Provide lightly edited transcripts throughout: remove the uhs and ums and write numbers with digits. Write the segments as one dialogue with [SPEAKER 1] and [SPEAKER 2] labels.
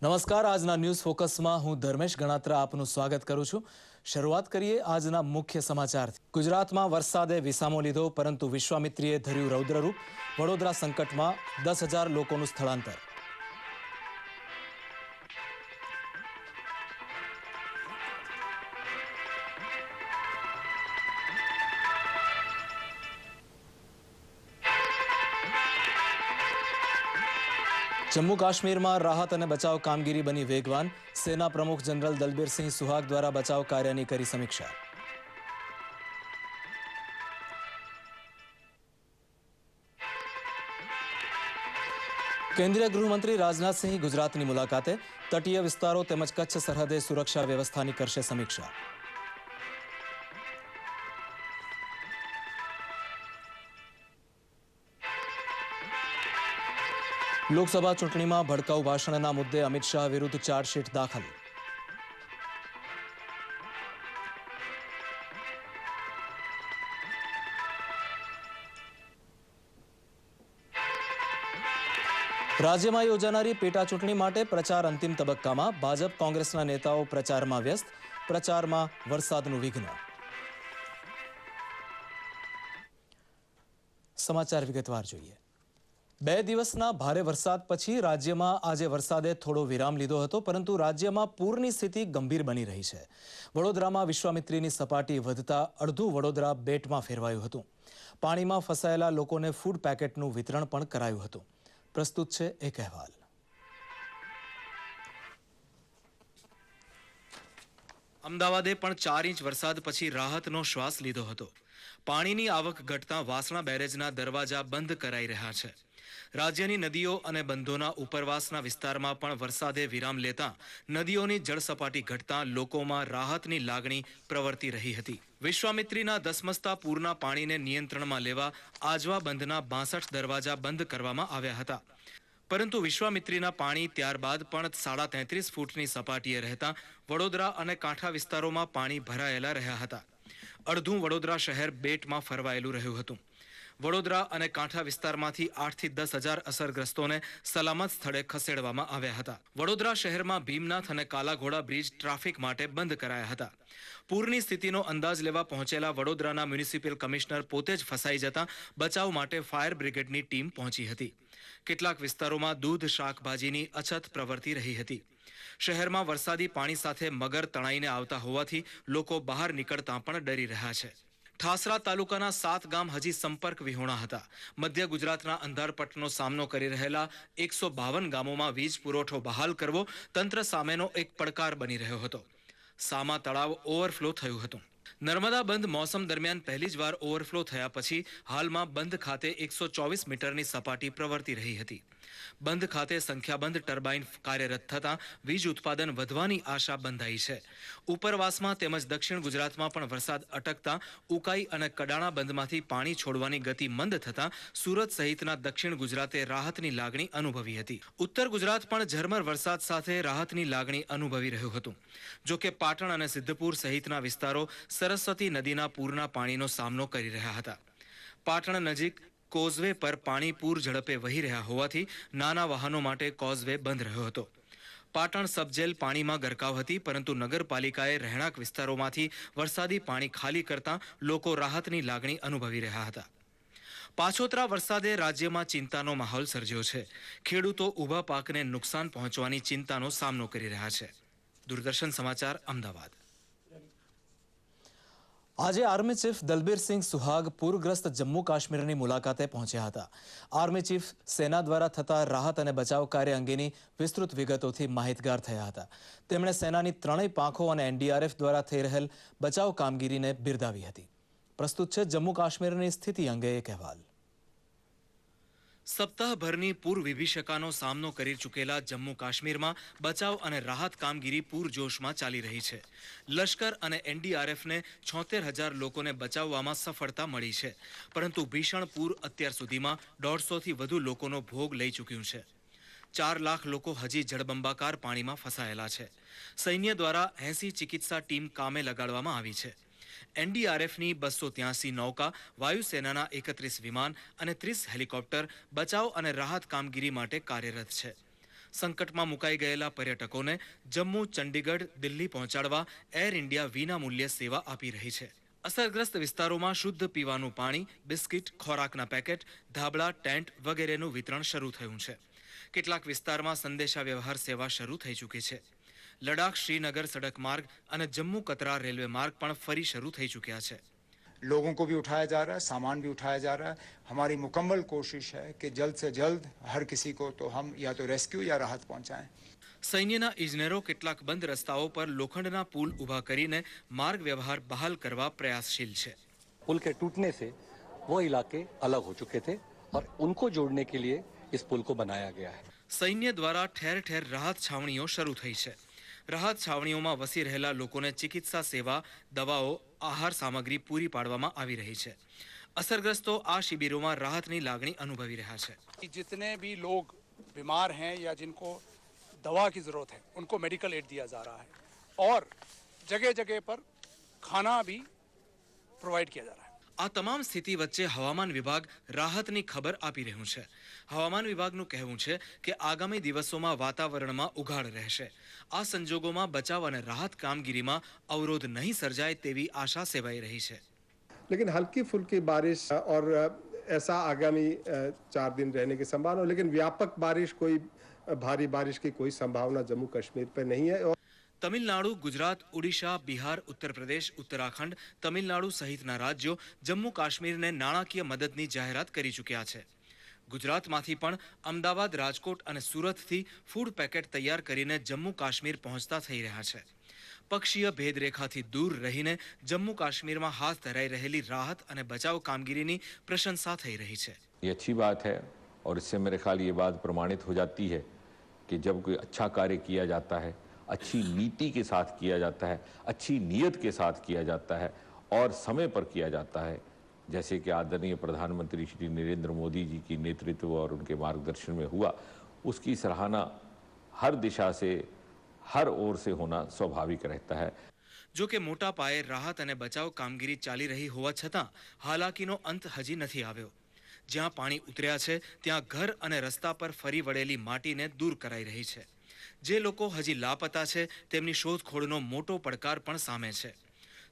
[SPEAKER 1] નમસ્કાર, આજના ન્યૂઝ ફોકસમાં હું ધર્મેશ ગણાત્રા આપનું સ્વાગત કરું છું। શરૂઆત કરીએ આજના મુખ્ય સમાચારથી। ગુજરાતમાં વરસાદે વિસામો લીધો, પરંતુ વિશ્વામિત્રીએ ધર્યું રૌદ્રરૂપ। વડોદરા સંકટમાં 10,000 લોકોનું સ્થળાંતર। जम्मू काश्मीर में राहत और बचाव कामगीरी बनी वेगवान। सेना प्रमुख जनरल दलबीर सिंह सुहाग द्वारा बचाव कार्य की करी समीक्षा। केंद्रीय गृहमंत्री राजनाथ सिंह गुजरात की मुलाकाते। तटीय विस्तारों तेमज कच्छ सरहदे सुरक्षा व्यवस्था की करशे समीक्षा। लोकसभा चूंटणी में भड़काऊ भाषणना मुद्दे अमित शाह विरुद्ध चार्जशीट दाखल। राज्य में योजानारी पेटा चूंटणी माटे प्रचार अंतिम तबक्का में। भाजप कांग्रेसना नेताओं प्रचार में व्यस्त। प्रचार में वरसादनुं विघ्न। समाचार विगतवार जोईए। 2 દિવસના ભારે વરસાદ પછી રાજ્યમાં આજે વરસાદે થોડો વિરામ લીધો હતો, પરંતુ રાજ્યમાં પૂરની સ્થિતિ ગંભીર બની રહી છે। વડોદરામાં વિશ્વામિત્રીની સપાટી વધતા અડધું વડોદરા બેટમાં ફેરવાયું હતું। પાણીમાં ફસાયેલા લોકોને ફૂડ પેકેટનું વિતરણ પણ કરાયું હતું। પ્રસ્તુત છે એક અહેવાલ। અમદાવાદે પણ 4 ઇંચ વરસાદ પછી રાહતનો શ્વાસ લીધો હતો। પાણીની આવક ઘટતા વાસણા બેરેજના દરવાજા બંધ કરાઈ રહ્યા છે। રાજ્યની નદીઓ અને બંધોના ઉપરવાસના વિસ્તારમાં પણ વરસાદે વિરામ લેતા નદીઓની જળસપાટી ઘટતા લોકોમાં રાહતની લાગણી પ્રવર્તી રહી હતી। વિશ્વામિત્રીના ધસમસતા પૂરના પાણીને નિયંત્રણમાં લેવા આજવા બંધના 62 દરવાજા બંધ કરવામાં આવ્યા હતા, પરંતુ વિશ્વામિત્રીના પાણી ત્યારબાદ પણ 33.5 ફૂટની સપાટીએ રહેતા વડોદરા અને કાંઠા વિસ્તારોમાં પાણી ભરાયેલા રહ્યા હતા। અડધું વડોદરા શહેર બેટમાં ફરવાયેલું રહ્યું હતું। વડોદરા અને કાંઠા વિસ્તારમાંથી 8 થી 10,000 અસરગ્રસ્તોને સલામત સ્થળે ખસેડવામાં આવ્યા હતા। વડોદરા શહેરમાં ભીમનાથ અને કાલાઘોડા બ્રિજ ટ્રાફિક માટે બંધ કરાયા હતા। પૂરની સ્થિતિનો અંદાજ લેવા પહોંચેલા વડોદરાના મ્યુનિસિપલ કમિશનર પોતે જ ફસાઈ જતા બચાવ માટે ફાયર બ્રિગેડની ટીમ પહોંચી હતી। કેટલાક વિસ્તારોમાં દૂધ શાકભાજીની અછત પ્રવર્તી રહી હતી। શહેરમાં વરસાદી પાણી સાથે મગર તણાઈને આવતા હોવાથી લોકો બહાર નીકળતા પણ ડરી રહ્યા છે। ઠાસરા તાલુકાના 7 ગામ હજી સંપર્ક વિહોણા હતા। મધ્ય ગુજરાતના અંધારપટનો સામનો કરી રહેલા 152 ગામોમાં વીજ પુરવઠો બહાલ કરવો તંત્ર સામેનો એક પડકાર બની રહ્યો હતો। સામા તળાવ ઓવરફ્લો થયું હતું। નર્મદા બંધ મોસમ દરમિયાન પહેલી જ વાર ઓવરફ્લો થયા પછી હાલમાં બંધ ખાતે 124 મીટરની સપાટી પ્રવર્તી રહી હતી। બંધ ખાતે સંખ્યાબંધ ટર્બાઇન કાર્યરત થતા વીજ ઉત્પાદન વધવાની આશા બંધાઈ છે। ઉપરવાસમાં તેમજ દક્ષિણ ગુજરાતમાં પણ વરસાદ અટકતા ઉકાઈ અને કડાણા બંધમાંથી પાણી છોડવાની ગતિ મંદ થતા સુરત સહિતના દક્ષિણ ગુજરાતે રાહતની લાગણી અનુભવી હતી। ઉત્તર ગુજરાત પણ ઝરમર વરસાદ સાથે રાહતની લાગણી અનુભવી રહ્યું હતું। જો કે પાટણ અને સિદ્ધપુર સહિતના વિસ્તારો સરસ્વતી નદીના પૂરના પાણીનો સામનો કરી રહ્યા હતા। પાટણ નજીક કોઝવે પર પાણી પૂર ઝડપે વહી રહ્યા હોવાથી નાના વાહનો માટે કોઝવે બંધ રહ્યો હતો। પાટણ સબજેલ પાણીમાં ગરકાવ હતી, પરંતુ નગરપાલિકાએ રહેણાંક વિસ્તારોમાંથી વરસાદી પાણી ખાલી કરતા લોકો રાહતની લાગણી અનુભવી રહ્યા હતા। પાછોતરા વરસાદે રાજ્યમાં ચિંતાનો માહોલ સર્જ્યો છે। ખેડૂતો ઊભા પાકને નુકસાન પહોંચવાની ચિંતાનો સામનો કરી રહ્યા છે। દૂરદર્શન સમાચાર અમદાવાદ। આજે આર્મી ચીફ દલબીર સિંહ સુહાગ પૂરગ્રસ્ત જમ્મુ કાશ્મીરની મુલાકાતે પહોંચ્યા હતા। આર્મી ચીફ સેના દ્વારા થતા રાહત અને બચાવ કાર્ય અંગેની વિસ્તૃત વિગતોથી માહિતગાર થયા હતા। તેમણે સેનાની 3 પાંખો અને એનડીઆરએફ દ્વારા થઈ રહેલ બચાવ કામગીરીને બિરદાવી હતી। પ્રસ્તુત છે જમ્મુ કાશ્મીરની સ્થિતિ અંગે એક અહેવાલ। સપ્તાહભરની પૂર વિભીષકાનો સામનો કરી ચૂકેલા જમ્મુ કાશ્મીરમાં બચાવ અને રાહત કામગીરી પૂરજોશમાં ચાલી રહી છે। લશ્કર અને એનડીઆરએફને 76,000 લોકોને બચાવવામાં સફળતા મળી છે, પરંતુ ભીષણ પૂર અત્યાર સુધીમાં 150થી વધુ લોકોનો ભોગ લઈ ચૂક્યું છે। 4 લાખ લોકો હજી જળબંબાકાર પાણીમાં ફસાયેલા છે। સૈન્ય દ્વારા 80 ચિકિત્સા ટીમ કામે લગાડવામાં આવી છે। એનડીઆરએફની 283 નૌકા, વાયુસેનાના 31 વિમાન અને 30 હેલિકોપ્ટર બચાવ અને રાહત કામગીરી માટે કાર્યરત છે। સંકટમાં મુકાઈ ગયેલા પર્યટકોને જમ્મુ, ચંડીગઢ, દિલ્હી પહોંચાડવા એર ઇન્ડિયા વિના મૂલ્યે સેવા આપી રહી છે. અસરગ્રસ્ત વિસ્તારોમાં શુદ્ધ પીવાનું પાણી, બિસ્કિટ, ખોરાકના પેકેટ, ધાબળા, ટેન્ટ વગેરેનું વિતરણ શરૂ થયું છે. કેટલાક વિસ્તારમાં સંદેશા વ્યવહાર સેવા શરૂ થઈ ચૂકી છે. લડાખ શ્રીનગર સડક માર્ગ અને જમ્મુ કતરા રેલવે માર્ગ પણ ફરી શરૂ થઈ ચૂક્યા છે.
[SPEAKER 2] लोगों को भी उठाया जा रहा है, सामान भी उठाया जा रहा है. हमारी मुकम्मल कोशिश है कि जल्द से जल्द हर किसी को तो हम या तो रेस्क्यू या राहत पहुंचाएं.
[SPEAKER 1] સૈન્યના ઇજનેરો કેટલાક બંધ રસ્તાઓ પર લોખંડના પુલ ઊભા કરીને માર્ગ વ્યવહાર બહાલ કરવા પ્રયાસશીલ છે.
[SPEAKER 3] पुल के टूटने से वो इलाके अलग हो चुके थे और उनको जोड़ने के लिए इस पुल को बनाया गया है.
[SPEAKER 1] સૈન્ય દ્વારા ઠેર ઠેર રાહત છાવણીઓ શરૂ થઈ છે. રાહત છાવણીઓમાં વસી રહેલા લોકોને ચિકિત્સા સેવા, દવાઓ, આહાર સામગ્રી પૂરી પાડવામાં આવી રહી છે. અસરગ્રસ્તો આ શિબિરોમાં રાહતની લાગણી અનુભવી રહ્યા છે.
[SPEAKER 4] जितने भी लोग बीमार हैं या जिनको दवा की ज़रूरत है उनको मेडिकल एड दिया जा रहा है और जगह जगह पर खाना भी प्रोवाइड किया जा रहा है.
[SPEAKER 1] આ તમામ સ્થિતિ વચ્ચે હવામાન વિભાગ રાહતની ખબર આપી રહ્યું છે. હવામાન વિભાગનું કહેવું છે કે આગામી દિવસોમાં વાતાવરણમાં ઉઘાડ રહેશે. આ સંજોગોમાં બચાવ અને રાહત કામગીરીમાં અવરોધ નહીં સર્જાય તેવી આશા સેવાઈ રહી છે.
[SPEAKER 5] लेकिन हल्की फुल्की बारिश और ऐसा आगामी 4 दिन रहने की संभावना, लेकिन व्यापक बारिश, कोई भारी बारिश की कोई संभावना जम्मू कश्मीर पर नहीं है.
[SPEAKER 1] તમિલનાડુ, ગુજરાત, ઓડિશા, બિહાર, ઉત્તર પ્રદેશ, ઉત્તરાખંડ, તમિલનાડુ સહિતના રાજ્યો જમ્મુ કાશ્મીરને નાણાકીય મદદની જાહેરાત કરી ચૂક્યા છે. ગુજરાતમાંથી પણ અમદાવાદ, રાજકોટ અને સુરતથી ફૂડ પેકેટ તૈયાર કરીને જમ્મુ કાશ્મીર પહોંચતા થઈ રહ્યા છે. પક્ષીય ભેદરેખાથી દૂર રહીને જમ્મુ કાશ્મીરમાં હાથ ધરાઈ રહેલી રાહત અને બચાવ કામગીરીની પ્રશંસા થઈ રહી છે.
[SPEAKER 6] ये अच्छी बात है और इससे मेरे ख्याल ये बात प्रमाणित हो जाती है कि जब कोई अच्छा कार्य किया जाता है, अच्छी नीति के साथ किया जाता है, अच्छी नीयत के साथ किया जाता है और समय पर किया जाता है, जैसे कि आदरणीय प्रधानमंत्री श्री नरेंद्र मोदी जी की नेतृत्व और उनके मार्गदर्शन में हुआ, उसकी सराहना हर दिशा से, हर ओर से होना स्वाभाविक रहता है.
[SPEAKER 1] જો કે મોટા પાયે રાહત અને બચાવ કામગીરી ચાલી રહી હોવા છતાં હાલાકીનો અંત હજી નથી આવ્યો. જ્યાં પાણી ઉતર્યા છે ત્યાં ઘર અને રસ્તા પર ફરી વળેલી માટીને દૂર કરાઈ રહી છે. જે લોકો હજી લાપતા છે તેમની શોધખોળનો મોટો પડકાર પણ સામે છે.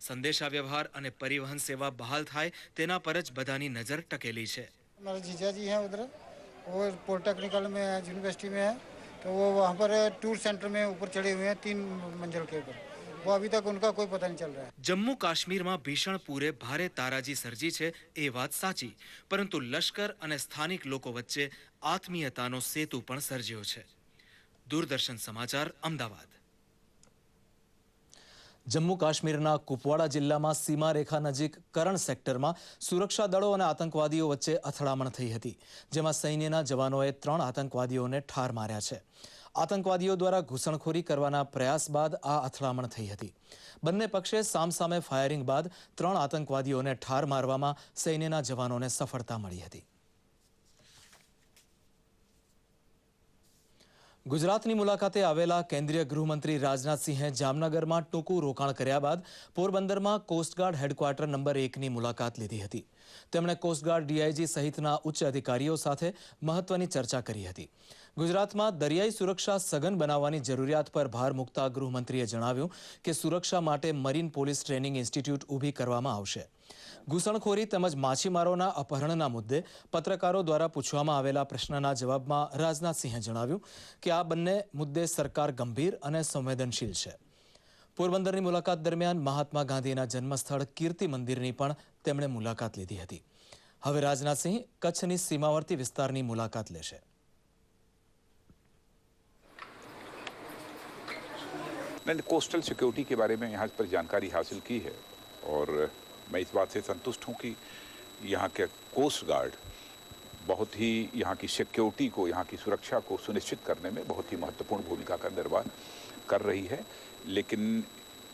[SPEAKER 1] સંદેશા વ્યવહાર અને પરિવહન સેવા બહાલ થાય તેના પર જ બધાની નજર ટકેલી છે.
[SPEAKER 7] हमारे जीजा जी हैं उधर, वो पॉलिटेक्निकल में यूनिवर्सिटी में है, तो वो वहाँ पर टूर सेंटर में ऊपर चढ़े हुए हैं 3 मंजिल के ऊपर. वो अभी तक उनका कोई पता नहीं चल रहा है.
[SPEAKER 1] જમ્મુ કાશ્મીરમાં ભીષણ પૂરે ભારે તારાજી સર્જી છે એ વાત સાચી, પરંતુ લશ્કર અને સ્થાનિક લોકો વચ્ચે આત્મીયતાનો સેતુ પણ સર્જ્યો છે. દૂરદર્શન સમાચાર, અમદાવાદ. જમ્મુ કાશ્મીરના કુપવાડા જિલ્લામાં સીમારેખા નજીક કરણ સેક્ટરમાં સુરક્ષા દળો અને આતંકવાદીઓ વચ્ચે અથડામણ થઈ હતી, જેમાં સૈન્યના જવાનોએ 3 આતંકવાદીઓને ઠાર માર્યા છે. આતંકવાદીઓ દ્વારા ઘૂસણખોરી કરવાના પ્રયાસ બાદ આ અથડામણ થઈ હતી. બંને પક્ષે સામસામે ફાયરિંગ બાદ 3 આતંકવાદીઓને ઠાર મારવામાં સૈન્યના જવાનોને સફળતા મળી હતી. ગુજરાતની મુલાકાતે આવેલા કેન્દ્રીય ગૃહમંત્રી રાજનાથસિંહે જામનગરમાં ટૂંકું રોકાણ કર્યા બાદ પોરબંદરમાં કોસ્ટગાર્ડ હેડક્વાર્ટર નંબર 1ની મુલાકાત લીધી હતી. તેમણે કોસ્ટગાર્ડ ડીઆઈજી સહિતના ઉચ્ચ અધિકારીઓ સાથે મહત્વની ચર્ચા કરી હતી. ગુજરાતમાં દરિયાઈ સુરક્ષા સઘન બનાવવાની જરૂરિયાત પર ભાર મૂકતા ગૃહમંત્રીએ જણાવ્યું કે સુરક્ષા માટે મરીન પોલીસ ટ્રેનિંગ ઇન્સ્ટિટ્યૂટ ઊભી કરવામાં આવશે. ઘૂસણખોરી તેમજ માછીમારોના અપહરણના મુદ્દે પત્રકારો દ્વારા પૂછવામાં આવેલા પ્રશ્નના જવાબમાં રાજનાથસિંહે જણાવ્યું કે આ બંને મુદ્દે સરકાર ગંભીર અને સંવેદનશીલ છે. પોરબંદરની મુલાકાત દરમિયાન મહાત્મા ગાંધીના જન્મસ્થળ કીર્તિ મંદિરની પણ તેમણે મુલાકાત લીધી હતી. હવે રાજનાથસિંહ કચ્છની સીમાવર્તી વિસ્તારની મુલાકાત લેશે.
[SPEAKER 8] मैंने कोस्टल सिक्योरिटी के बारे में यहाँ पर जानकारी हासिल की है और मैं इस बात से संतुष्ट हूँ कि यहाँ के कोस्ट गार्ड बहुत ही यहाँ की सिक्योरिटी को, यहाँ की सुरक्षा को सुनिश्चित करने में बहुत ही महत्वपूर्ण भूमिका का निर्वाह कर रही है. लेकिन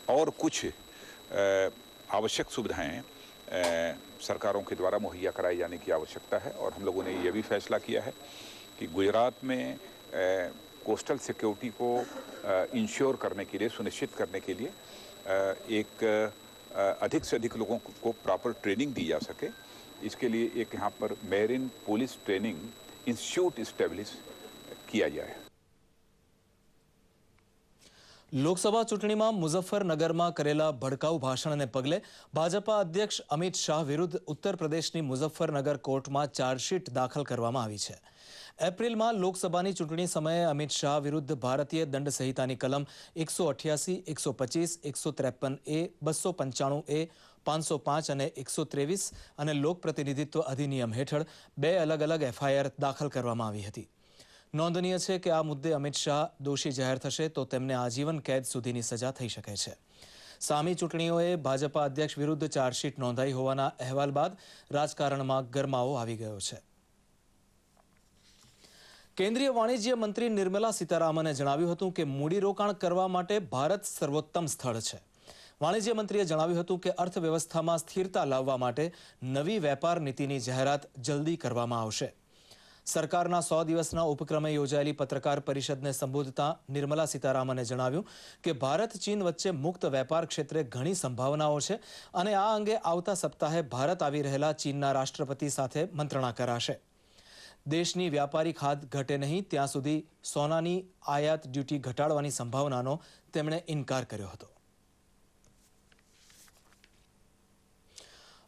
[SPEAKER 8] और कुछ आवश्यक सुविधाएं सरकारों के द्वारा मुहैया कराई जाने की आवश्यकता है और हम लोगों ने यह भी फैसला किया है कि गुजरात में कोस्टल सिक्योरिटी को इंश्योर करने के लिए, सुनिश्चित करने के लिए एक अधिक से अधिक लोगों को प्रॉपर ट्रेनिंग दी जा सके, इसके लिए एक यहाँ पर marine police training institute establish किया जाए.
[SPEAKER 1] લોકસભા ચૂંટણીમાં મુઝફ્ફરનગરમાં કરેલા ભડકાઉ ભાષણને પગલે ભાજપા અધ્યક્ષ અમિત શાહ વિરુદ્ધ ઉત્તર પ્રદેશની મુઝફ્ફરનગર કોર્ટમાં ચાર્જશીટ દાખલ કરવામાં આવી છે. એપ્રિલમાં લોકસભાની ચૂંટણી સમયે અમિત શાહ વિરુદ્ધ ભારતીય દંડ સંહિતાની કલમ 188, 125, 153A, 295A, 505 અને 123 અને લોક પ્રતિનિધિત્વ અધિનિયમ હેઠળ 2 અલગ અલગ એફઆઈઆર દાખલ કરવામાં આવી હતી. નોંધનીય છે કે આ મુદ્દે અમિત શાહ દોષી જાહેર થશે તો તેમને આજીવન કેદ સુધીની સજા થઈ શકે છે. સામી ચૂંટણીઓએ ભાજપા અધ્યક્ષ વિરુદ્ધ ચાર્જશીટ નોંધાઈ હોવાના અહેવાલ બાદ રાજકારણમાં ગરમાવો આવી ગયો છે. કેન્દ્રીય વાણિજ્ય મંત્રી નિર્મલા સીતારામને જણાવ્યું હતું કે મૂડીરોકાણ કરવા માટે ભારત સર્વોત્તમ સ્થળ છે. વાણિજ્ય મંત્રીએ જણાવ્યું હતું કે અર્થવ્યવસ્થામાં સ્થિરતા લાવવા માટે નવી વેપાર નીતિની જાહેરાત જલ્દી કરવામાં આવશે. સરકારના 100 દિવસના ઉપક્રમે યોજાયેલી પત્રકાર પરિષદને સંબોધતા નિર્મલા સીતારામને જણાવ્યું કે ભારત ચીન વચ્ચે મુક્ત વેપાર ક્ષેત્રે ઘણી સંભાવનાઓ છે અને આ અંગે આવતા સપ્તાહે ભારત આવી રહેલા ચીનના રાષ્ટ્રપતિ સાથે મંત્રણા કરાશે. દેશની વ્યાપારી ખાધ ઘટે નહીં ત્યાં સુધી સોનાની આયાત ડ્યુટી ઘટાડવાની સંભાવનાનો તેમણે ઇનકાર કર્યો હતો.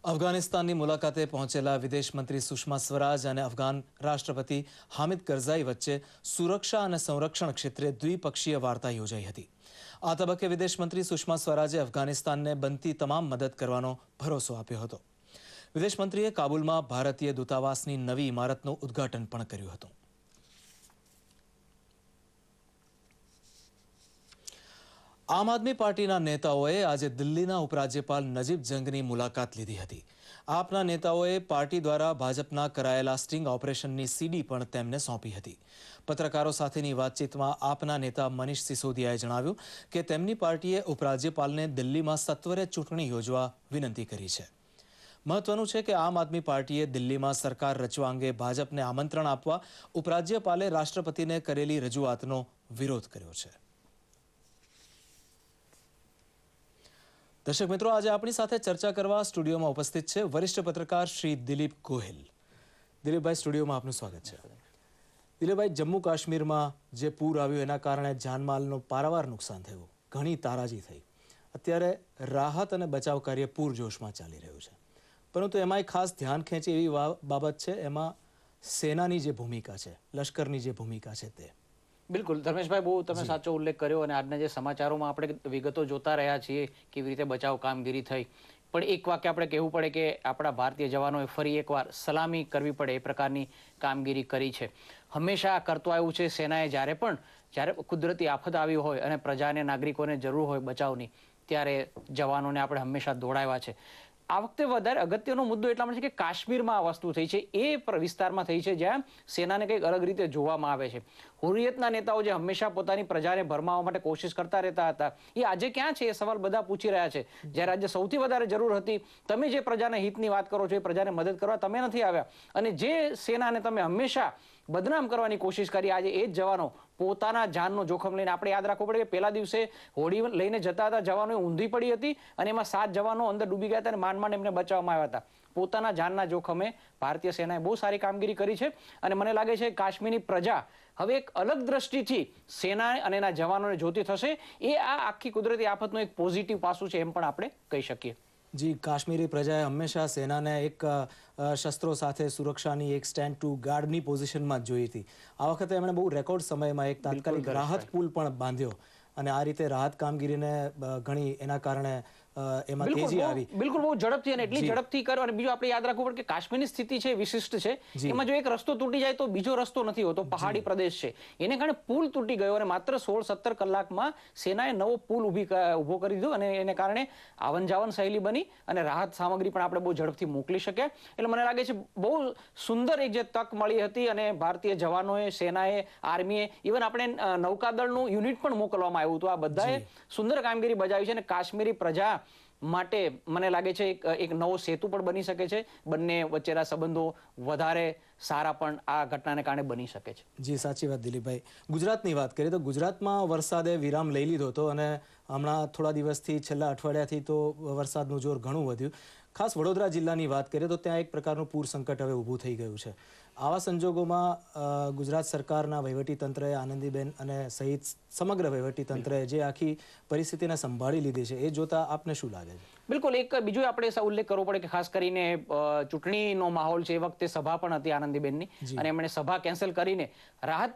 [SPEAKER 1] અફઘાનિસ્તાનની મુલાકાતે પહોંચેલા વિદેશ મંત્રી સુષ્મા સ્વરાજ અને અફઘાન રાષ્ટ્રપતિ હામિદ કરઝાઈ વચ્ચે સુરક્ષા અને સંરક્ષણ ક્ષેત્રે દ્વિપક્ષીય વાર્તા યોજાઈ હતી. આ તબક્કે વિદેશ મંત્રી સુષ્મા સ્વરાજે અફઘાનિસ્તાનને બનતી તમામ મદદ કરવાનો ભરોસો આપ્યો હતો. વિદેશ મંત્રીએ કાબુલમાં ભારતીય દૂતાવાસની નવી ઇમારતનું ઉદ્ઘાટન પણ કર્યું હતું. આમ આદમી પાર્ટીના નેતાઓએ આજે દિલ્હીના ઉપરાજ્યપાલ નજીબ જંગની મુલાકાત લીધી હતી. આપના નેતાઓએ પાર્ટી દ્વારા ભાજપના કરાયેલા સ્ટિંગ ઓપરેશનની સીડી પણ તેમને સોંપી હતી. પત્રકારો સાથેની વાતચીતમાં આપના નેતા મનીષ સિસોદિયાએ જણાવ્યું કે તેમની પાર્ટીએ ઉપરાજ્યપાલને દિલ્હીમાં સત્વરે ચૂંટણી યોજવા વિનંતી કરી છે. મહત્વનું છે કે આમ આદમી પાર્ટીએ દિલ્હીમાં સરકાર રચવા અંગે ભાજપને આમંત્રણ આપવા ઉપરાજ્યપાલે રાષ્ટ્રપતિને કરેલી રજૂઆતનો વિરોધ કર્યો છે. દર્શક મિત્રો, આજે આપણી સાથે ચર્ચા કરવા સ્ટુડિયોમાં ઉપસ્થિત છે વરિષ્ઠ પત્રકાર શ્રી દિલીપ ગોહિલ. દિલીપભાઈ, સ્ટુડિયોમાં આપનું સ્વાગત છે. દિલીપભાઈ, જમ્મુ કાશ્મીરમાં જે પૂર આવ્યું એના કારણે જાનમાલનું પારાવાર નુકસાન થયું, ઘણી તારાજી થઈ. અત્યારે રાહત અને બચાવ કાર્ય પૂરજોશમાં ચાલી રહ્યું છે, પરંતુ એમાં એક ખાસ ધ્યાન ખેંચે એવી બાબત છે, એમાં સેનાની જે ભૂમિકા છે, લશ્કરની જે ભૂમિકા છે તે.
[SPEAKER 9] બિલકુલ ધર્મેશભાઈ, બહુ તમે સાચો ઉલ્લેખ કર્યો અને આજના જે સમાચારોમાં આપણે વિગતો જોતા રહ્યા છીએ કેવી રીતે બચાવ કામગીરી થઈ. પણ એક વાક્ય આપણે કહેવું પડે કે આપણા ભારતીય જવાનોએ ફરી એકવાર સલામી કરવી પડે એ પ્રકારની કામગીરી કરી છે. હંમેશા કરતો આવ્યું છે સેનાએ, જ્યારે કુદરતી આફત આવી હોય અને પ્રજાને, નાગરિકોને જરૂર હોય બચાવની, ત્યારે જવાનોને આપણે હંમેશા દોડાવ્યા છે. આ વખતે વધારે અગત્યનો મુદ્દો એટલા માટે છે કે કાશ્મીરમાં આ વસ્તુ થઈ છે, એ વિસ્તારમાં થઈ છે જ્યાં સેનાને કંઈક અલગ રીતે જોવામાં આવે છે. હુરિયતના નેતાઓ જે હંમેશા પોતાની પ્રજાને ભરમાવવા માટે કોશિશ કરતા રહેતા હતા, એ આજે ક્યાં છે એ સવાલ બધા પૂછી રહ્યા છે. જ્યારે આજે સૌથી વધારે જરૂર હતી, તમે જે પ્રજાના હિતની વાત કરો છો એ પ્રજાને મદદ કરવા તમે નથી આવ્યા, અને જે સેનાને તમે હંમેશા બદનામ કરવાની કોશિશ કરી, આજે એ જ જવાનો પોતાના જાનનો જોખમ લઈને, આપણે યાદ રાખવું પડે કે પહેલા દિવસે હોડી લઈને જતા હતા જવાનો ઊંધી પડી હતી અને એમાં 7 જવાનો અંદર ડૂબી ગયા હતા અને માંડ એમને બચાવવામાં આવ્યા હતા. પોતાના જાનના જોખમે ભારતીય સેનાએ બહુ સારી કામગીરી કરી છે અને મને લાગે છે કાશ્મીરની પ્રજા હવે એક અલગ દ્રષ્ટિથી સેના અને એના જવાનોને જોતી થશે. એ આ આખી કુદરતી આફતનું એક પોઝિટિવ પાસું છે એમ પણ આપણે કહી શકીએ.
[SPEAKER 1] જી, કાશ્મીરી પ્રજાએ હંમેશા સેનાને એક શસ્ત્રો સાથે સુરક્ષાની એક સ્ટેન્ડ ટુ ગાર્ડની પોઝિશનમાં જ જોઈ હતી. આ વખતે એમણે બહુ રેકોર્ડ સમયમાં એક તાત્કાલિક રાહત પુલ પણ બાંધ્યો અને આ રીતે રાહત કામગીરીને ઘણી એના કારણે એમાં તેજી આવી.
[SPEAKER 9] બિલકુલ બહુ ઝડપથી અને એટલી ઝડપથી કરો. અને બીજું આપણે યાદ રાખવું પડે કે કાશ્મીરની સ્થિતિ છે વિશિષ્ટ છે. એમાં જો એક રસ્તો તૂટી જાય તો બીજો રસ્તો નથી હોતો. પહાડી પ્રદેશ છે, એને કારણે પુલ તૂટી ગયો અને માત્ર 16-17 કલાકમાં સેનાએ નવો પુલ ઉભો કરી દીધો અને એને કારણે આવન જાવન સહેલી બની અને રાહત સામગ્રી પણ આપણે બહુ ઝડપથી મોકલી શક્યા. એટલે મને લાગે છે બહુ સુંદર એક જે તક મળી હતી અને ભારતીય જવાનોએ, સેનાએ, આર્મીએ, ઇવન આપણે નૌકાદળનું યુનિટ પણ મોકલવામાં આવ્યું હતું. આ બધાએ સુંદર કામગીરી બજાવી છે અને કાશ્મીરી પ્રજા માટે મને લાગે છે એક નવો સેતુ પણ બની શકે છે. બંને વચ્ચેના સંબંધો વધારે સારા પણ આ ઘટનાને કારણે બની શકે છે.
[SPEAKER 1] જી, સાચી વાત દિલીપભાઈ. ગુજરાતની વાત કરીએ તો ગુજરાતમાં વરસાદે વિરામ લઈ લીધો હતો અને હમણાં થોડા દિવસથી, છેલ્લા અઠવાડિયાથી તો વરસાદનું જોર ઘણું વધ્યું. ખાસ વડોદરા જિલ્લાની વાત કરીએ તો ત્યાં એક પ્રકારનું પૂર સંકટ હવે ઊભું થઈ ગયું છે. આવા સંજોગોમાં ગુજરાત સરકારના વહીવટીતંત્રએ, આનંદીબેન અને સહિત સમગ્ર વહીવટીતંત્રએ જે આખી પરિસ્થિતિને સંભાળી લીધી છે એ જોતા આપને શું લાગે છે?
[SPEAKER 9] બિલકુલ, એક બીજું આપણે ઉલ્લેખ કરવો પડે કે ખાસ કરીને ચૂંટણીનો માહોલ છે એ વખતે સભા પણ હતી આનંદીબેનની, અને એમણે સભા કેન્સલ કરીને રાહત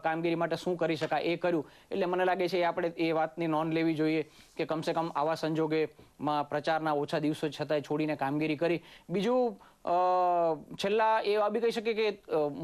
[SPEAKER 9] કામગીરી માટે શું કરી શકાય એ કર્યું. એટલે મને લાગે છે આપણે એ વાતની નોંધ લેવી જોઈએ કે કમસે કમ આવા સંજોગોમાં પ્રચારના ઓછા દિવસો છતાંય છોડીને કામગીરી કરી. બીજું છેલ્લા એ બી કહી શકીએ કે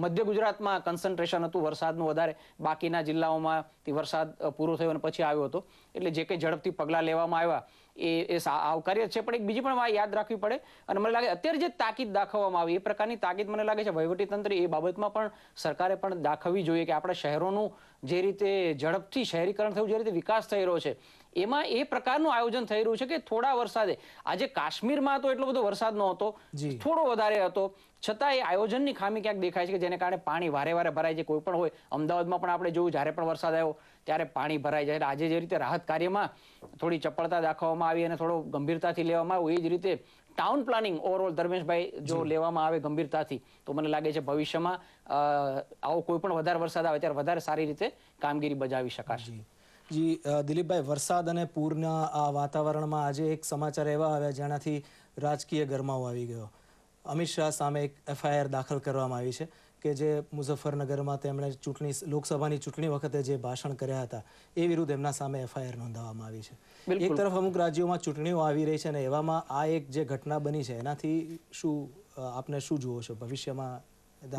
[SPEAKER 9] મધ્ય ગુજરાતમાં કન્સન્ટ્રેશન હતું વરસાદનું વધારે, બાકીના જિલ્લાઓમાંથી વરસાદ પૂરો થયો અને પછી આવ્યો હતો. એટલે જે કંઈ ઝડપથી પગલાં લેવામાં આવ્યા એ આવકાર્ય છે. પણ એક બીજી પણ વાત યાદ રાખવી પડે, અને મને લાગે અત્યારે જે તાકીદ દાખવવામાં આવી એ પ્રકારની તાકીદ મને લાગે છે વહીવટીતંત્ર એ બાબતમાં પણ સરકારે પણ દાખવવી જોઈએ કે આપણા શહેરોનું જે રીતે ઝડપથી શહેરીકરણ થયું, જે રીતે વિકાસ થઈ રહ્યો છે, એમાં એ પ્રકારનું આયોજન થઈ રહ્યું છે કે થોડા વરસાદે, આજે કાશ્મીરમાં તો એટલો બધો વરસાદ નહોતો, થોડો વધારે હતો, છતાં એ આયોજનની ખામી ક્યાંક દેખાય છે કે જેને કારણે પાણી વારે વારે ભરાય છે. કોઈ પણ હોય, અમદાવાદમાં પણ આપણે જોયું જ્યારે પણ વરસાદ આવ્યો ત્યારે પાણી ભરાઈ જાય. આજે જે રીતે રાહત કાર્યમાં થોડી ચપળતા દાખવવામાં આવી અને થોડો ગંભીરતાથી લેવામાં આવ્યું, એ જ રીતે ટાઉન પ્લાનિંગ ઓવરઓલ ધર્મેશભાઈ જો લેવામાં આવે ગંભીરતાથી તો મને લાગે છે ભવિષ્યમાં આવો કોઈ પણ વધારે વરસાદ આવે ત્યારે વધારે સારી રીતે કામગીરી બજાવી શકાશે.
[SPEAKER 1] જી દિલીપભાઈ, વરસાદ અને પૂરના આ વાતાવરણમાં આજે એક સમાચાર એવા આવ્યા જેનાથી રાજકીય ગરમાવો આવી ગયો. અમિત શાહ સામે એક FIR દાખલ કરવામાં આવી છે કે જે મુઝફ્ફરનગરમાં તેમણે લોકસભાની ચૂંટણી વખતે જે ભાષણ કર્યા હતા એ વિરુદ્ધ એમના સામે FIR નોંધાવવામાં આવી છે. એક તરફ અમુક રાજ્યોમાં ચૂંટણીઓ આવી રહી છે અને એવામાં આ એક જે ઘટના બની છે એનાથી આપને શું જુઓ છો ભવિષ્યમાં?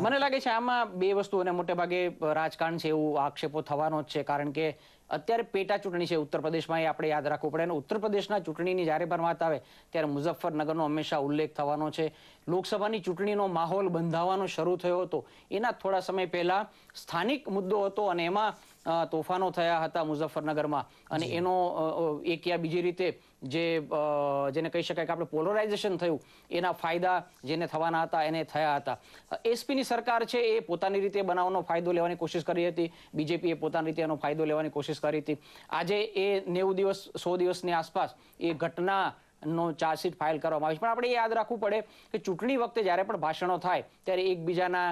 [SPEAKER 9] મને લાગે છે આમાં બે વસ્તુ, અને મોટે ભાગે રાજકારણ છે એવું આક્ષેપો થવાનો જ છે, કારણ કે અત્યારે પેટા ચૂંટણી છે ઉત્તર પ્રદેશમાં, એ આપણે યાદ રાખવું પડે. અને ઉત્તર પ્રદેશના ચૂંટણીની જ્યારે પણ વાત આવે ત્યારે મુઝફ્ફરનગરનો હંમેશા ઉલ્લેખ થવાનો છે. લોકસભાની ચૂંટણીનો માહોલ બંધાવવાનો શરૂ થયો હતો એના થોડા સમય પહેલા સ્થાનિક મુદ્દો હતો અને એમાં તોફાનો થયા હતા મુઝફ્ફરનગરમાં, અને એનો એક યા બીજી રીતે જેને કહી શકાય કે આપણે પોલરાઇઝેશન થયું એના ફાયદા જેને થવાના હતા એને થયા હતા. એસપીની સરકાર છે એ પોતાની રીતે બનાવવાનો ફાયદો લેવાની કોશિશ કરી હતી, બીજેપીએ પોતાની રીતે એનો ફાયદો લેવાની કોશિશ કરી હતી. આજે એ 90 દિવસ 100 દિવસની આસપાસ એ ઘટનાનો ચાર્જશીટ ફાઇલ કરવામાં આવી છે. પણ આપણે એ યાદ રાખવું પડે કે ચૂંટણી વખતે જ્યારે પણ ભાષણો થાય ત્યારે એકબીજાના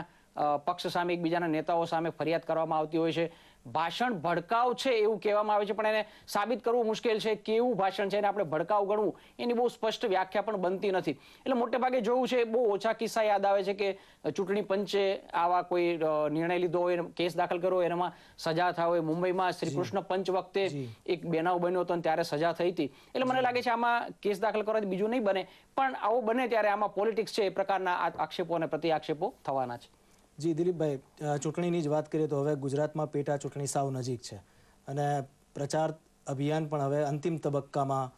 [SPEAKER 9] પક્ષ સામે, એકબીજાના નેતાઓ સામે ફરિયાદ કરવામાં આવતી હોય છે. ભાષણ ભડકાવ છે એવું કહેવામાં આવે છે, પણ એને સાબિત કરવું મુશ્કેલ છે. કેવું ભાષણ છે એને આપણે ભડકાવ ગણવું એની બહુ સ્પષ્ટ વ્યાખ્યા પણ બનતી નથી. એટલે મોટે ભાગે જોયું છે, બહુ ઓછા કિસ્સા યાદ આવે છે કે ચૂંટણી પંચે આવા કોઈ નિર્ણય લીધો હોય, કેસ દાખલ કર્યો હોય, એમાં સજા થાય હોય. મુંબઈમાં શ્રી કૃષ્ણ પંચ વખતે એક બનાવ બન્યો હતો અને ત્યારે સજા થઈ હતી. એટલે મને લાગે છે આમાં કેસ દાખલ કરવાથી બીજું નહીં બને, પણ આવું બને ત્યારે આમાં પોલિટિક્સ છે એ પ્રકારના આક્ષેપો અને પ્રતિ આક્ષેપો થવાના છે.
[SPEAKER 1] જી દિલીપભાઈ, ચૂંટણીની જ વાત કરીએ તો હવે ગુજરાતમાં પેટા ચૂંટણી સાવ નજીક છે અને પ્રચાર અભિયાન પણ હવે અંતિમ તબક્કામાં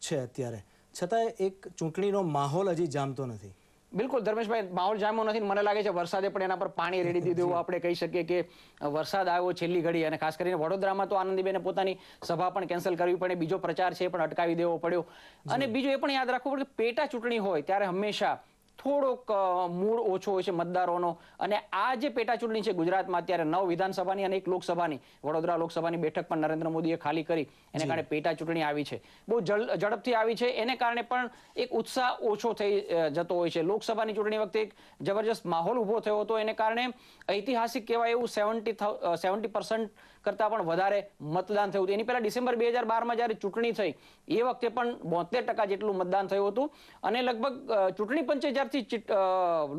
[SPEAKER 1] છે અત્યારે, છતાંય એક ચૂંટણીનો માહોલ હજી જામતો નથી.
[SPEAKER 9] બિલકુલ ધર્મેશભાઈ, માહોલ જામ્યો નથી. મને લાગે છે વરસાદે પણ એના પર પાણી રેડી દીધું એવું આપણે કહી શકીએ કે વરસાદ આવ્યો છેલ્લી ઘડી, અને ખાસ કરીને વડોદરામાં તો આનંદીબેને પોતાની સભા પણ કેન્સલ કરવી પડે, બીજો પ્રચાર છે એ પણ અટકાવી દેવો પડ્યો. અને બીજું એ પણ યાદ રાખવું પડે કે પેટા ચૂંટણી હોય ત્યારે હંમેશા થોડોક મૂળ ઓછો હોય છે મતદારોનો. અને આ જે પેટા ચૂંટણી છે ગુજરાતમાં અત્યારે 9 વિધાનસભાની અને 1 લોકસભાની, વડોદરા લોકસભાની બેઠક પણ નરેન્દ્ર મોદીએ ખાલી કરી, એને કારણે પેટા ચૂંટણી આવી છે, બહુ ઝડપથી આવી છે. એને કારણે પણ એક ઉત્સાહ ઓછો થઈ જતો હોય છે. લોકસભાની ચૂંટણી વખતે એક જબરજસ્ત માહોલ ઊભો થયો હતો, એને કારણે ઐતિહાસિક કહેવાય એવું 70% કરતાં પણ વધારે મતદાન થયું હતું. એની પહેલા ડિસેમ્બર 2012માં જ્યારે ચૂંટણી થઈ એ વખતે પણ 72% જેટલું મતદાન થયું હતું. અને લગભગ ચૂંટણી પંચે જ્યારથી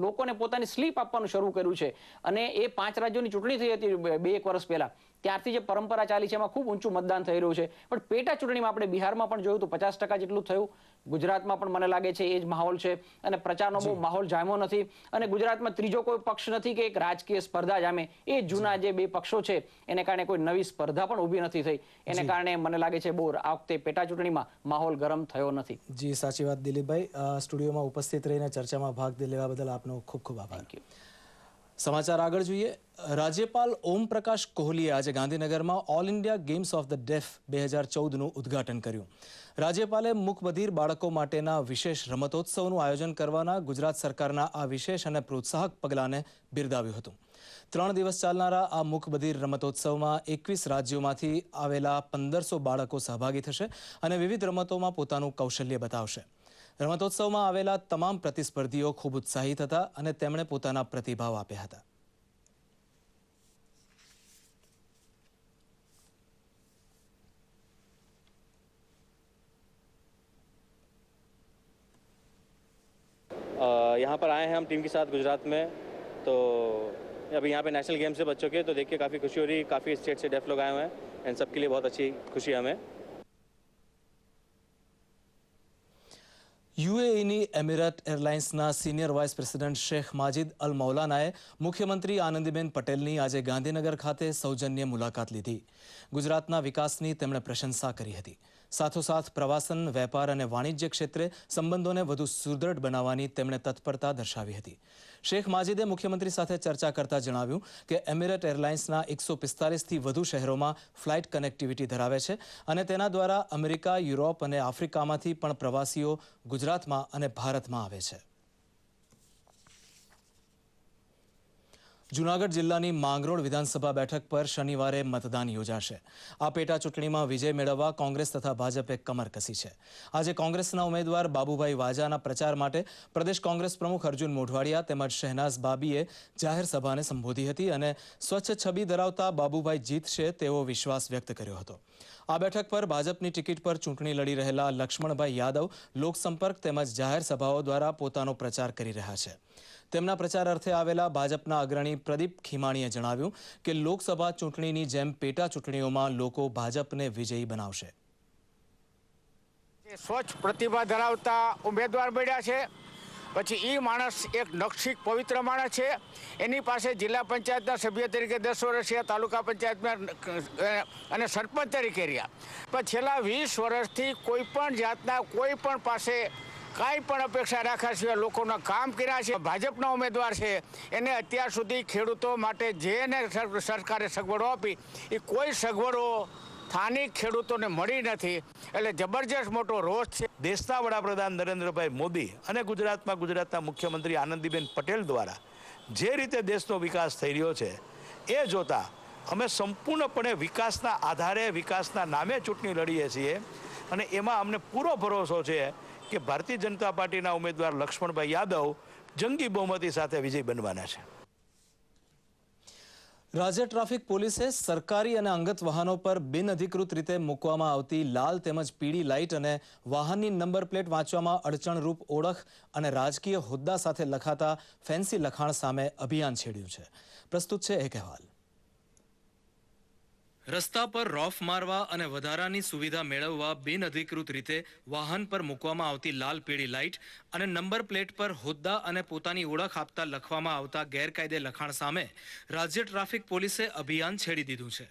[SPEAKER 9] લોકોને પોતાની સ્લીપ આપવાનું શરૂ કર્યું છે અને એ 5 રાજ્યોની ચૂંટણી થઈ હતી 2-1 વર્ષ પહેલા, ત્યારથી જે પરંપરા ચાલી છે એમાં ખૂબ ઊંચું મતદાન થઈ રહ્યું છે. પણ પેટા ચૂંટણીમાં આપણે બિહારમાં પણ જોયું તો 50% જેટલું થયું. ગુજરાતમાં પણ મને લાગે છે એ જ માહોલ છે અને પ્રચારનો બહુ માહોલ જામ્યો નથી. અને ગુજરાતમાં ત્રીજો કોઈ પક્ષ નથી કે એક રાજકીય સ્પર્ધા જામે. એ જૂના જે 2 પક્ષો છે એને કારણે કોઈ નવી સ્પર્ધા પણ ઊભી નથી થઈ. એને કારણે મને લાગે છે બહુ આ વખતે પેટા ચૂંટણીમાં માહોલ ગરમ થયો નથી.
[SPEAKER 1] જી સાચી વાત દિલીપભાઈ. સ્ટુડિયોમાં ઉપસ્થિત રહીને ચર્ચામાં ભાગ લેવા બદલ આપનો ખૂબ ખૂબ આભાર. સમાચાર આગળ જોઈએ. રાજ્યપાલ ઓમ પ્રકાશ કોહલીએ આજે ગાંધીનગરમાં all India games of the deaf 2014નું ઉદ્ઘાટન કર્યું. રાજ્યપાલે મૂકબધિર બાળકો માટેના વિશેષ રમતોત્સવનું આયોજન કરવાના ગુજરાત સરકારના આ વિશેષ અને પ્રોત્સાહક પગલાંને બિરદાવ્યું હતું. 3 દિવસ ચાલનારા આ મૂકબધિર રમતોત્સવમાં 21 રાજ્યોમાંથી આવેલા 1500 બાળકો સહભાગી થશે અને વિવિધ રમતોમાં પોતાનું કૌશલ્ય બતાવશે. રમતોત્સવમાં આવેલા તમામ પ્રતિસ્પર્ધીઓ ખૂબ ઉત્સાહિત હતા અને તેમણે પોતાના પ્રતિભાવ આપ્યા હતા.
[SPEAKER 10] यहाँ पर आए हैं हम टीम के साथ गुजरात में, तो अभी यहाँ पे नेशनल गेम्स है बच्चों के, तो देख के काफ़ी खुशी हो रही है. काफ़ी स्टेट से डेफ लोग आए हुए हैं एंड सबके लिए बहुत अच्छी खुशी है हमें.
[SPEAKER 1] યુએઈની એમિરેટ એરલાઇન્સના senior vice president Sheikh Majid અલ મૌલાનાએ મુખ્યમંત્રી આનંદીબેન પટેલની આજે ગાંધીનગર ખાતે સૌજન્ય મુલાકાત લીધી. ગુજરાતના વિકાસની તેમણે પ્રશંસા કરી હતી. સાથોસાથ પ્રવાસન, વેપાર અને વાણિજ્ય ક્ષેત્રે સંબંધોને વધુ સુદૃઢ બનાવવાની તેમણે તત્પરતા દર્શાવી હતી. શેખ માજિદે મુખ્યમંત્રી સાથે ચર્ચા કરતા જણાવ્યું કે એમિરેટ એરલાઇન્સના 145થી વધુ શહેરોમાં ફ્લાઇટ કનેક્ટિવિટી ધરાવે છે અને તેના દ્વારા અમેરિકા, યુરોપ અને આફ્રિકામાંથી પણ પ્રવાસીઓ ગુજરાતમાં અને ભારતમાં આવે છે. જૂનાગઢ જિલ્લાની માંગરોળ વિધાનસભા બેઠક પર શનિવારે મતદાન યોજાશે. આ પેટા ચૂંટણીમાં વિજય મેળવવા કોંગ્રેસ તથા ભાજપે કમર કસી છે. આજે કોંગ્રેસના ઉમેદવાર બાબુભાઈ વાજાના પ્રચાર માટે પ્રદેશ કોંગ્રેસ પ્રમુખ અર્જુન મોઢવાડિયા તેમજ શહેનાઝ બાબીએ જાહેર સભાને સંબોધી હતી અને સ્વચ્છ છબી ધરાવતા બાબુભાઈ જીતશે તેવો વિશ્વાસ વ્યક્ત કર્યો હતો. આ બેઠક પર ભાજપની ટિકિટ પર ચૂંટણી લડી રહેલા લક્ષ્મણભાઈ યાદવ લોકસંપર્ક તેમજ જાહેર સભાઓ દ્વારા પોતાનો પ્રચાર કરી રહ્યા છે. તેમના પ્રચાર અર્થે આવેલા ભાજપના અગ્રણી પ્રદીપ ખીમાણીએ જણાવ્યું કે લોકસભા ચૂંટણીની જેમ પેટા ચૂંટણીઓમાં લોકો ભાજપને વિજયી બનાવશે.
[SPEAKER 11] સ્વચ્છ પ્રતિભા ધરાવતા ઉમેદવાર મળ્યા છે. પછી એ માણસ એક નક્ષિક પવિત્ર માણસ છે. એની પાસે જિલ્લા પંચાયતના સભ્ય તરીકે 10 વર્ષ રહ્યા, તાલુકા પંચાયતમાં અને સરપંચ તરીકે રહ્યા. પણ છેલ્લા 20 વર્ષથી કોઈ પણ જાતના કોઈ પણ પાસે કાંઈ પણ અપેક્ષા રાખ્યા સિવાય લોકોના કામ કર્યા છે. ભાજપના ઉમેદવાર છે એને અત્યાર સુધી ખેડૂતો માટે જેને સરકારે સગવડો આપી એ કોઈ સગવડો સ્થાનિક ખેડૂતોને મળી નથી. એટલે જબરજસ્ત મોટો રોષ છે.
[SPEAKER 12] દેશના વડાપ્રધાન નરેન્દ્રભાઈ મોદી અને ગુજરાતના મુખ્યમંત્રી આનંદીબેન પટેલ દ્વારા જે રીતે દેશનો વિકાસ થઈ રહ્યો છે એ જોતા અમે સંપૂર્ણપણે વિકાસના આધારે, વિકાસના નામે ચૂંટણી લડીએ છીએ અને એમાં અમને પૂરો ભરોસો છે કે ભારતીય જનતા પાર્ટીના ઉમેદવાર લક્ષ્મણભાઈ યાદવ જંગી બહુમતી સાથે વિજય બનવાના છે.
[SPEAKER 1] રાજ્ય ટ્રાફિક પોલીસે સરકારી અને અંગત વાહનો પર બિનઅધિકૃત રીતે મૂકવામાં આવતી લાલ તેમજ પીળી લાઇટ અને વાહનની નંબર પ્લેટ વાંચવામાં અડચણરૂપ ઓળખ અને રાજકીય હોદ્દા સાથે લખાતા ફેન્સી લખાણ સામે અભિયાન છેડ્યું છે. પ્રસ્તુત છે એક અહેવાલ. રસ્તા પર રોફ મારવા અને વધારાની સુવિધા મેળવવા બિનઅધિકૃત રીતે વાહન પર મૂકવામાં આવતી લાલ પીળી લાઇટ અને નંબર પ્લેટ પર હોદ્દા અને પોતાની ઓળખ આપતા લખવામાં આવતા ગેરકાયદે લખાણ સામે રાજ્ય ટ્રાફિક પોલીસે અભિયાન છેડી દીધું છે.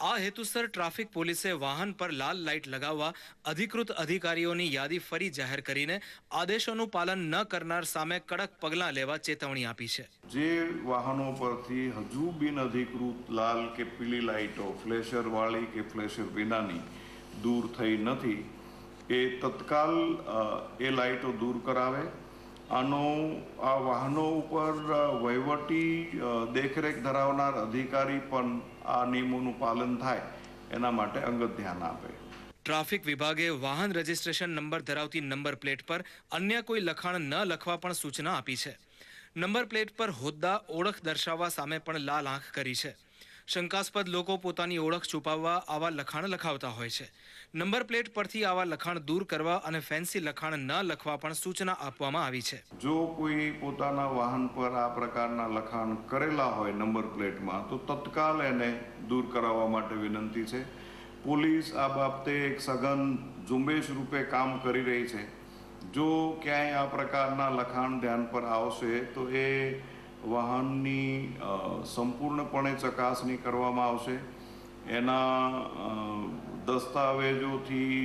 [SPEAKER 1] આ હેતુસર ટ્રાફિક પોલીસે વાહન પર લાલ લાઇટ લગાવવા અધિકૃત અધિકારીઓની યાદી ફરી જાહેર કરીને આદેશોનું પાલન ન કરનાર સામે કડક પગલાં લેવા ચેતવણી આપી છે.
[SPEAKER 13] જે વાહનો પરથી હજુ બિનઅધિકૃત લાલ કે પીળી લાઇટો ફ્લેશર વાળી કે ફ્લેશર વિનાની દૂર થઈ નથી એ તત્કાલ એ લાઇટો દૂર કરાવે. આ વાહનો ઉપર વહીવટી દેખરેખ ધરાવનાર અધિકારી પણ આ નિયમોનું પાલન થાય એના માટે અંગત ધ્યાન આપે.
[SPEAKER 1] ટ્રાફિક વિભાગે વાહન રજિસ્ટ્રેશન નંબર ધરાવતી નંબર પ્લેટ પર અન્ય કોઈ લખાણ ન લખવા પણ સૂચના આપી છે. નંબર પ્લેટ પર હોદ્દા, ઓળખ દર્શાવવા સામે પણ લાલ આંખ કરી છે. શંકાસ્પદ લોકો પોતાની ઓળખ છુપાવવા આવા લખાણ લખાવતા હોય છે. નંબર પ્લેટ પરથી આવા લખાણ દૂર કરવા અને ફેન્સી લખાણ ન લખવા પણ સૂચના આપવામાં આવી છે.
[SPEAKER 13] જો કોઈ પોતાના વાહન પર આ પ્રકારના લખાણ કરેલા હોય નંબર પ્લેટમાં તો તત્કાલ એને દૂર કરાવવા માટે વિનંતી છે. પોલીસ આ બાબતે એક સઘન ઝુંબેશ રૂપે કામ કરી રહી છે. જો ક્યાંય આ પ્રકારના લખાણ ધ્યાન પર આવશે તો એ વાહનની સંપૂર્ણપણે ચકાસણી કરવામાં આવશે. એના દસ્તાવેજોથી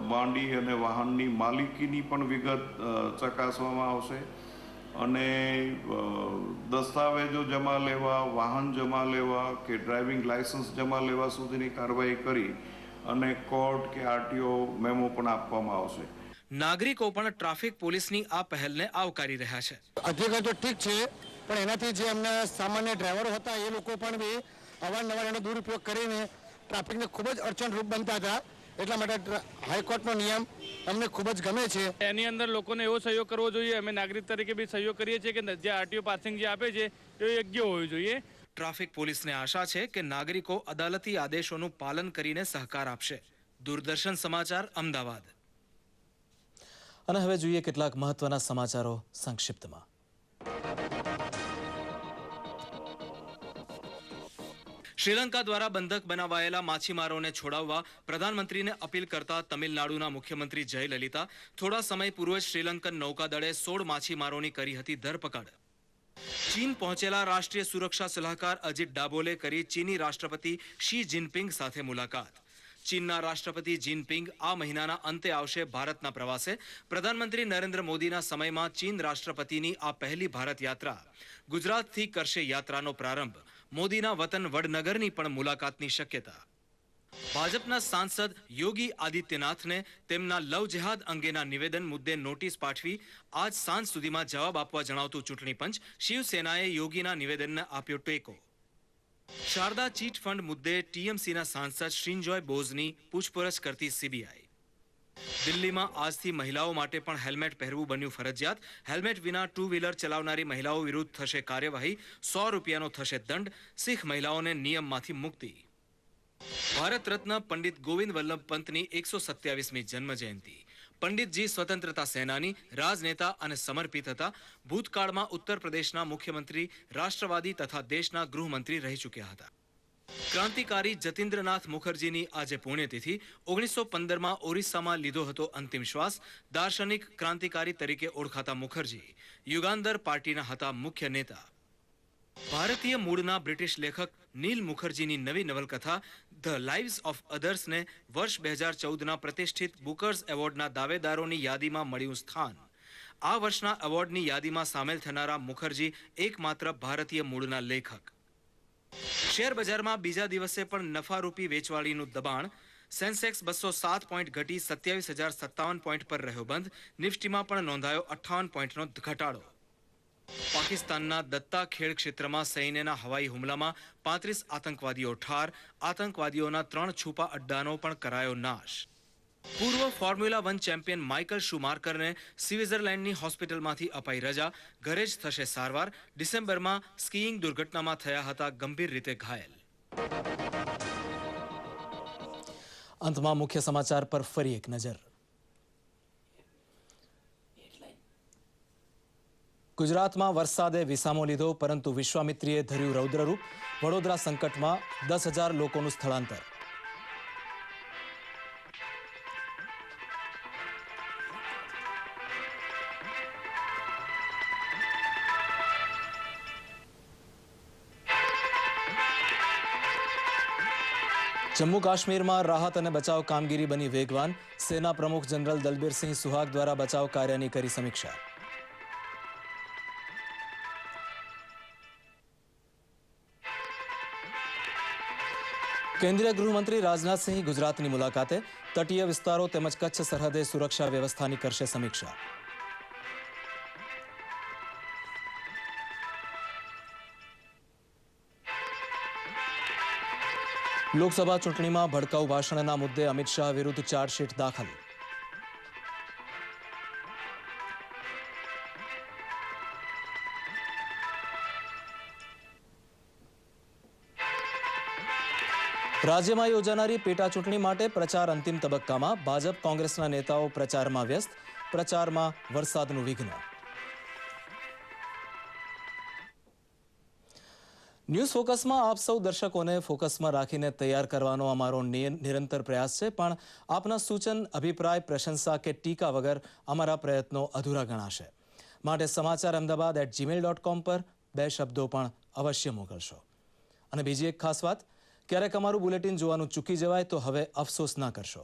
[SPEAKER 13] માંડી અને વાહનની માલિકીની પણ વિગત ચકાસવામાં આવશે અને દસ્તાવેજો જમા લેવા, વાહન જમા લેવા કે ડ્રાઇવિંગ લાયસન્સ જમા લેવા સુધીની કાર્યવાહી કરી અને કોર્ટ કે આરટીઓ મેમો પણ આપવામાં આવશે.
[SPEAKER 1] નાગરિકો પણ ટ્રાફિક પોલીસની આ પહેલને આવકારી રહ્યા છે.
[SPEAKER 11] અધિકારી તો ઠીક છે પણ એનાથી જે એમના સામાન્ય ડ્રાઈવરો હતા એ લોકો પણ બી અવારનવાર એનો દુરુપયોગ કરીને ટ્રાફિકને ખૂબ જ અડચણરૂપ બનતા હતા. એટલા માટે હાઈકોર્ટનો નિયમ અમને ખૂબ જ ગમે છે.
[SPEAKER 14] એની અંદર લોકોને એવો સહયોગ કરવો જોઈએ. અમે નાગરિક તરીકે બી સહયોગ કરીએ છીએ કે જે આરટીઓ પાસિંગ જે આપે છે એ યોગ્ય હોવું જોઈએ.
[SPEAKER 1] ટ્રાફિક પોલીસને આશા છે કે નાગરિકો અદાલતી આદેશોનું પાલન કરીને સહકાર આપશે. દૂરદર્શન સમાચાર, અમદાવાદ.
[SPEAKER 15] અને હવે જોઈએ કેટલાક મહત્વના સમાચારો સંક્ષિપ્તમાં.
[SPEAKER 1] શ્રીલંકા દ્વારા બંધક બનાવાયેલા માછીમારોને છોડાવવા પ્રધાનમંત્રીને અપીલ કરતા તમિલનાડુના મુખ્યમંત્રી જયલલિતા થોડા સમય પૂર્વે શ્રીલંકન નૌકાદળે 16 માછીમારોની કરી હતી ધરપકડ. ચીન પહોંચેલા રાષ્ટ્રીય સુરક્ષા સલાહકાર અજીત ડાબોલે કરી ચીની રાષ્ટ્રપતિ શી જિનપિંગ સાથે મુલાકાત. ચીનના રાષ્ટ્રપતિ જિનપિંગ આ મહિનાના અંતે આવશે ભારતના પ્રવાસે. પ્રધાનમંત્રી નરેન્દ્ર મોદીના સમયમાં ચીન રાષ્ટ્રપતિની આ પહેલી ભારત યાત્રા. ગુજરાતથી કરશે યાત્રાનો પ્રારંભ. મોદીના વતન વડનગરની પણ મુલાકાતની શક્યતા. ભાજપના સાંસદ યોગી આદિત્યનાથને તેમના લવ જેહાદ અંગેના નિવેદન મુદ્દે નોટિસ પાઠવી આજ સાંજ સુધીમાં જવાબ આપવા જણાવતું ચૂંટણી પંચ. શિવસેનાએ યોગીના નિવેદનને આપ્યો ટેકો. શારદા ચીટ ફંડ મુદ્દે ટીએમસીના સાંસદ શ્રીંજોય બોઝની પૂછપરછ કરતી સીબીઆઈ. દિલ્હીમાં આજથી મહિલાઓ માટે પણ હેલ્મેટ પહેરવું બન્યું ફરજિયાત. હેલ્મેટ વિના ટુ વ્હીલર ચલાવનારી મહિલાઓ વિરુદ્ધ થશે કાર્યવાહી. 100 રૂપિયાનો થશે દંડ. શીખ મહિલાઓને નિયમમાંથી મુક્તિ. ભારત રત્ન પંડિત ગોવિંદ વલ્લભ પંતની 127મી જન્મ જયંતિ. પંડિતજી સ્વતંત્રતા સેનાની, રાજનેતા અને સમર્પિત હતા. ભૂતકાળમાં ઉત્તર પ્રદેશના મુખ્યમંત્રી, રાષ્ટ્રવાદી તથા દેશના ગૃહમંત્રી રહી ચૂક્યા હતા. ક્રાંતિકારી જતીન્દ્રનાથ મુખર્જીની આજે પુણ્યતિથિ. 1915માં ઓરિસ્સામાં લીધો હતો અંતિમ શ્વાસ. દાર્શનિક, ક્રાંતિકારી તરીકે ઓળખાતા મુખર્જી યુગાંધર પાર્ટીના હતા મુખ્ય નેતા. ભારતીય મૂળના બ્રિટિશ લેખક નીલ મુખર્જીની નવી નવલકથા ધ લાઇવ્સ ઓફ અધર્સને વર્ષ 2014ના પ્રતિષ્ઠિત બુકર્સ એવોર્ડના દાવેદારોની યાદીમાં મળ્યું સ્થાન. આ વર્ષના એવોર્ડની યાદીમાં સામેલ થનારા મુખર્જી એકમાત્ર ભારતીય મૂળના લેખક. શેર બજારમાં બીજા દિવસે પણ નફારૂપી વેચવાલીનું દબાણ. સેન્સેક્સ 207 પોઈન્ટ ઘટી 27,057 પોઈન્ટ પર રહ્યો બંધ. નિફ્ટીમાં પણ નોંધાયો 58 પોઈન્ટનો ઘટાડો. પાકિસ્તાનના દત્તા ખેડ ક્ષેત્રમાં સૈન્યના હવાઈ હુમલામાં 35 આતંકવાદીઓ ઠાર. આતંકવાદીઓના 3 છુપા અડ્ડાનો પણ કરાયો નાશ. પૂર્વ ફોર્મ્યુલા 1 ચેમ્પિયન માઇકલ શુમાર્કરને સ્વિટ્ઝરલેન્ડની હોસ્પિટલમાંથી અપાઈ રજા. ઘરે જ થશે સારવાર. ડિસેમ્બરમાં સ્કીઇંગ દુર્ઘટનામાં થયા હતા ગંભીર રીતે ઘાયલ.
[SPEAKER 15] અંતમાં મુખ્ય સમાચાર પર ફરી એક નજર. ગુજરાતમાં વરસાદે વિસામો લીધો, પરંતુ વિશ્વામિત્રીએ ધર્યું રૌદ્રરૂપ. વડોદરા સંકટમાં 10,000 લોકોનું સ્થળાંતર. જમ્મુ કાશ્મીરમાં રાહત અને બચાવ કામગીરી બની વેગવાન. સેના પ્રમુખ જનરલ દલબીરસિંહ સુહાગ દ્વારા બચાવ કાર્યની કરી સમીક્ષા. કેન્દ્રીય ગૃહમંત્રી રાજનાથસિંહ ગુજરાતની મુલાકાતે. તટીય વિસ્તારો તેમજ કચ્છ સરહદે સુરક્ષા વ્યવસ્થાની કરશે સમીક્ષા. લોકસભા ચૂંટણીમાં ભડકાઉ ભાષણના મુદ્દે અમિત શાહ વિરુદ્ધ ચાર્જશીટ દાખલ. રાજ્યમાં યોજાનારી પેટા ચૂંટણી માટે પ્રચાર અંતિમ તબક્કામાં. ભાજપ કોંગ્રેસના નેતાઓ પ્રચારમાં વ્યસ્ત. પ્રચારમાં વરસાદનું વિઘ્ન. ન્યૂઝ ફોકસમાં આપ સૌ દર્શકોને ફોકસમાં રાખીને તૈયાર કરવાનો અમારો નિરંતર પ્રયાસ છે, પણ આપના સૂચન, અભિપ્રાય, પ્રશંસા કે ટીકા વગર અમારા પ્રયત્નો અધૂરા ગણાશે. માટે સમાચાર-ahmedabad@gmail.com પર 2 શબ્દો પણ અવશ્ય મોકલશો. અને બીજી એક ખાસ વાત, ક્યારેક અમારું બુલેટિન જોવાનું ચૂકી જવાય તો હવે અફસોસ ના કરશો.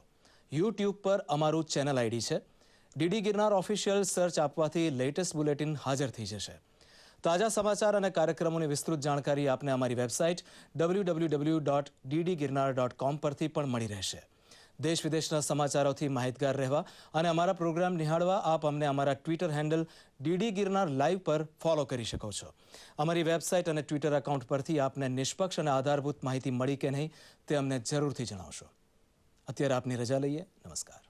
[SPEAKER 15] યુટ્યુબ પર અમારું ચેનલ આઈડી છે. ડીડી ગિરનાર ઓફિશિયલ સર્ચ આપવાથી લેટેસ્ટ બુલેટિન હાજર થઈ જશે. તાજા સમાચાર અને કાર્યક્રમોની વિસ્તૃત જાણકારી આપને અમારી વેબસાઇટ www.ddgirnar.com પરથી પણ મળી રહેશે. દેશ વિદેશના સમાચારોથી માહિતગાર રહેવા અને અમારા પ્રોગ્રામ નિહાળવા આપ અમને અમારા Twitter handle DD Girnar live પર ફોલો કરી શકો છો. અમારી વેબસાઇટ અને ટ્વિટર એકાઉન્ટ પરથી આપને નિષ્પક્ષ અને આધારભૂત માહિતી મળી કે નહીં તે અમને જરૂરથી જણાવશો. અત્યારે આપની રજા લઈએ. નમસ્કાર.